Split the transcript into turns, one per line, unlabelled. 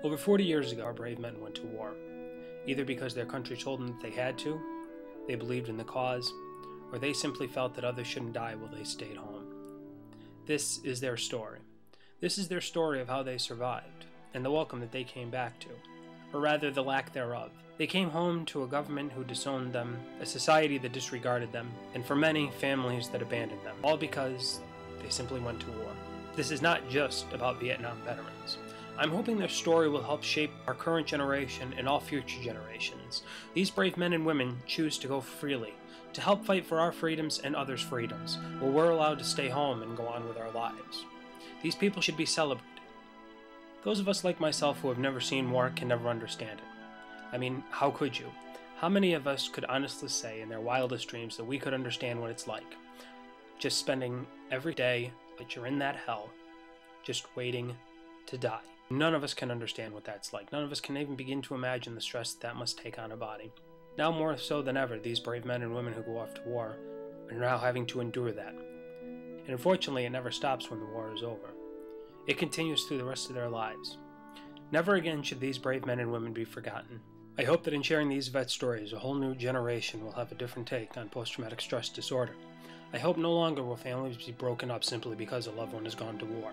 Over 40 years ago, our brave men went to war, either because their country told them that they had to, they believed in the cause, or they simply felt that others shouldn't die while they stayed home. This is their story. This is their story of how they survived, and the welcome that they came back to, or rather the lack thereof. They came home to a government who disowned them, a society that disregarded them, and for many, families that abandoned them, all because they simply went to war. This is not just about Vietnam veterans. I'm hoping their story will help shape our current generation and all future generations. These brave men and women choose to go freely, to help fight for our freedoms and others' freedoms, while we're allowed to stay home and go on with our lives. These people should be celebrated. Those of us like myself who have never seen war can never understand it. I mean, how could you? How many of us could honestly say in their wildest dreams that we could understand what it's like? Just spending every day that you're in that hell, just waiting to die. None of us can understand what that's like. None of us can even begin to imagine the stress that must take on a body. Now more so than ever, these brave men and women who go off to war are now having to endure that. And unfortunately, it never stops when the war is over. It continues through the rest of their lives. Never again should these brave men and women be forgotten. I hope that in sharing these vet stories, a whole new generation will have a different take on post-traumatic stress disorder. I hope no longer will families be broken up simply because a loved one has gone to war.